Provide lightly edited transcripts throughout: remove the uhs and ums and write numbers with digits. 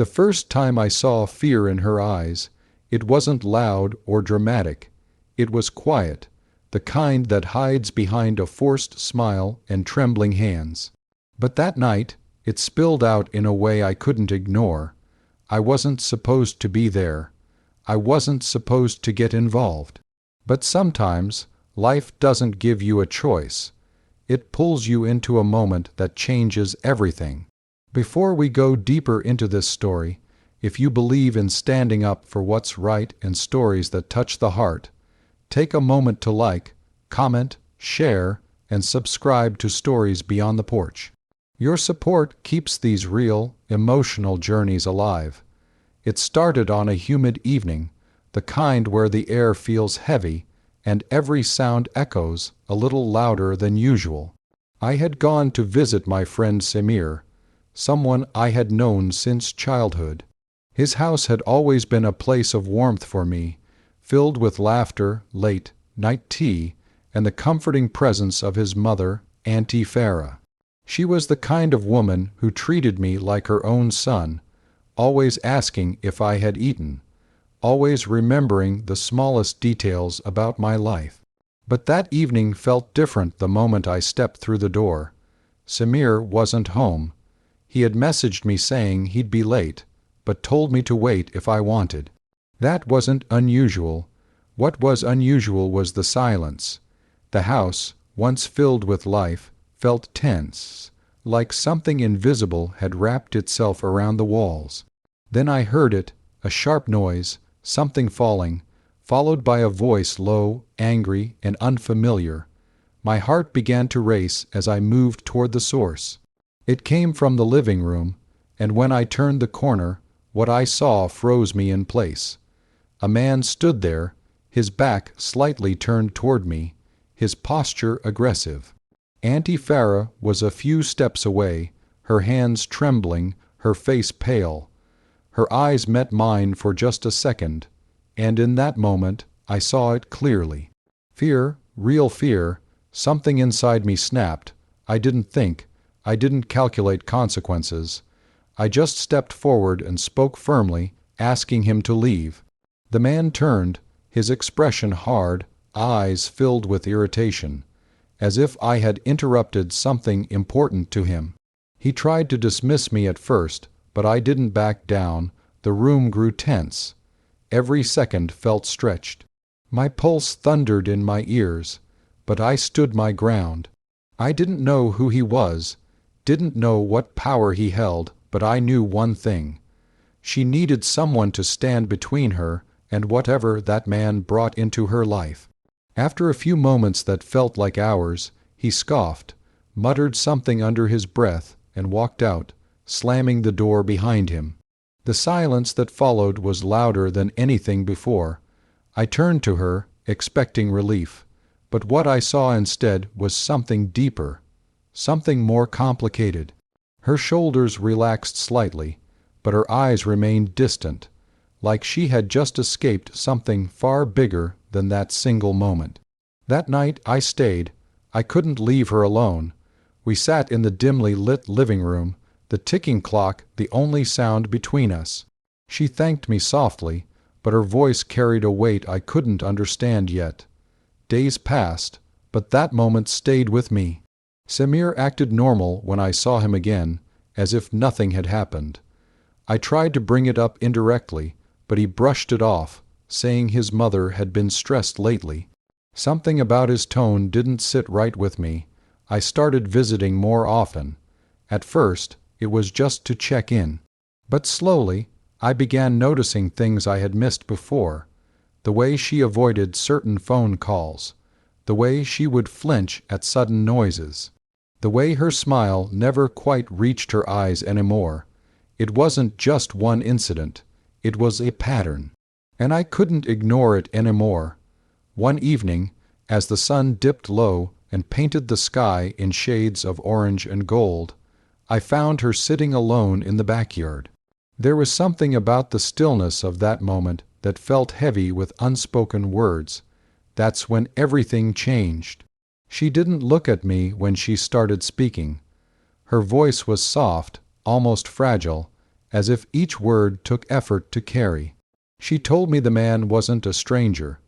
The first time I saw fear in her eyes, it wasn't loud or dramatic. It was quiet, the kind that hides behind a forced smile and trembling hands. But that night, it spilled out in a way I couldn't ignore. I wasn't supposed to be there. I wasn't supposed to get involved. But sometimes, life doesn't give you a choice. It pulls you into a moment that changes everything. Before we go deeper into this story, if you believe in standing up for what's right and stories that touch the heart, take a moment to like, comment, share, and subscribe to Stories Beyond the Porch. Your support keeps these real, emotional journeys alive. It started on a humid evening, the kind where the air feels heavy and every sound echoes a little louder than usual. I had gone to visit my friend Samir, someone I had known since childhood. His house had always been a place of warmth for me, filled with laughter, late-night tea, and the comforting presence of his mother, Auntie Farah. She was the kind of woman who treated me like her own son, always asking if I had eaten, always remembering the smallest details about my life. But that evening felt different the moment I stepped through the door. Samir wasn't home. He had messaged me saying he'd be late, but told me to wait if I wanted. That wasn't unusual. What was unusual was the silence. The house, once filled with life, felt tense, like something invisible had wrapped itself around the walls. Then I heard it, a sharp noise, something falling, followed by a voice low, angry, and unfamiliar. My heart began to race as I moved toward the source. It came from the living room, and when I turned the corner, what I saw froze me in place. A man stood there, his back slightly turned toward me, his posture aggressive. Auntie Farah was a few steps away, her hands trembling, her face pale. Her eyes met mine for just a second, and in that moment I saw it clearly. Fear, real fear, something inside me snapped. I didn't think, I didn't calculate consequences. I just stepped forward and spoke firmly, asking him to leave. The man turned, his expression hard, eyes filled with irritation, as if I had interrupted something important to him. He tried to dismiss me at first, but I didn't back down. The room grew tense. Every second felt stretched. My pulse thundered in my ears, but I stood my ground. I didn't know who he was, didn't know what power he held, but I knew one thing. She needed someone to stand between her and whatever that man brought into her life. After a few moments that felt like hours, he scoffed, muttered something under his breath, and walked out, slamming the door behind him. The silence that followed was louder than anything before. I turned to her, expecting relief, but what I saw instead was something deeper, something more complicated. Her shoulders relaxed slightly, but her eyes remained distant, like she had just escaped something far bigger than that single moment. That night I stayed. I couldn't leave her alone. We sat in the dimly lit living room, the ticking clock the only sound between us. She thanked me softly, but her voice carried a weight I couldn't understand yet. Days passed, but that moment stayed with me. Samir acted normal when I saw him again, as if nothing had happened. I tried to bring it up indirectly, but he brushed it off, saying his mother had been stressed lately. Something about his tone didn't sit right with me. I started visiting more often. At first, it was just to check in. But slowly, I began noticing things I had missed before. The way she avoided certain phone calls. The way she would flinch at sudden noises. The way her smile never quite reached her eyes anymore. It wasn't just one incident. It was a pattern. And I couldn't ignore it anymore. One evening, as the sun dipped low and painted the sky in shades of orange and gold, I found her sitting alone in the backyard. There was something about the stillness of that moment that felt heavy with unspoken words. That's when everything changed. She didn't look at me when she started speaking. Her voice was soft, almost fragile, as if each word took effort to carry. She told me the man wasn't a stranger.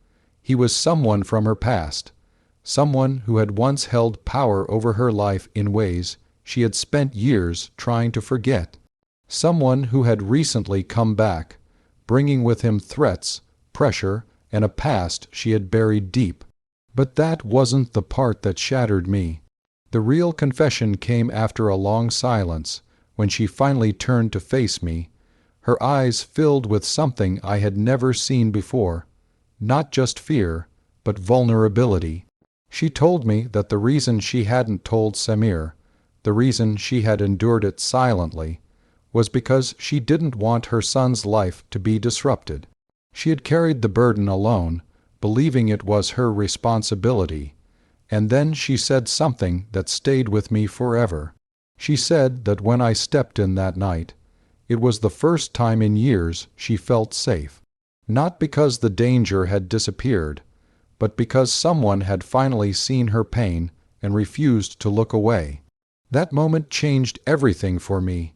He was someone from her past, someone who had once held power over her life in ways she had spent years trying to forget. Someone who had recently come back, bringing with him threats, pressure, and a past she had buried deep. But that wasn't the part that shattered me. The real confession came after a long silence, when she finally turned to face me, her eyes filled with something I had never seen before, not just fear, but vulnerability. She told me that the reason she hadn't told Samir, the reason she had endured it silently, was because she didn't want her son's life to be disrupted. She had carried the burden alone, believing it was her responsibility, and then she said something that stayed with me forever. She said that when I stepped in that night, it was the first time in years she felt safe. Not because the danger had disappeared, but because someone had finally seen her pain and refused to look away. That moment changed everything for me.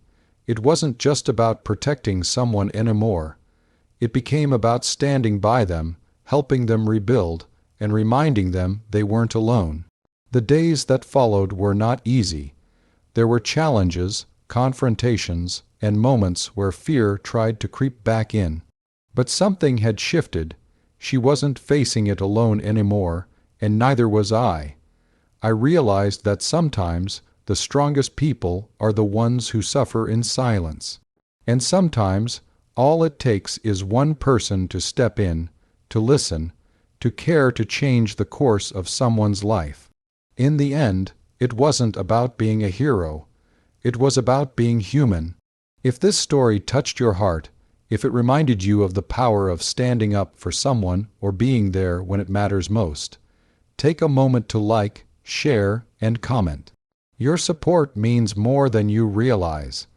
It wasn't just about protecting someone anymore. It became about standing by them, helping them rebuild, and reminding them they weren't alone. The days that followed were not easy. There were challenges, confrontations, and moments where fear tried to creep back in. But something had shifted. She wasn't facing it alone anymore, and neither was I. I realized that sometimes the strongest people are the ones who suffer in silence. And sometimes all it takes is one person to step in, to listen, to care to change the course of someone's life. In the end, it wasn't about being a hero. It was about being human. If this story touched your heart, if it reminded you of the power of standing up for someone or being there when it matters most, take a moment to like, share, and comment. Your support means more than you realize,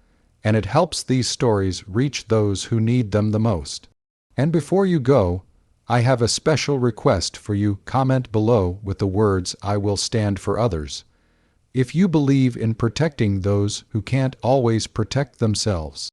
and it helps these stories reach those who need them the most. And before you go, I have a special request for you. Comment below with the words, "I will stand for others," if you believe in protecting those who can't always protect themselves.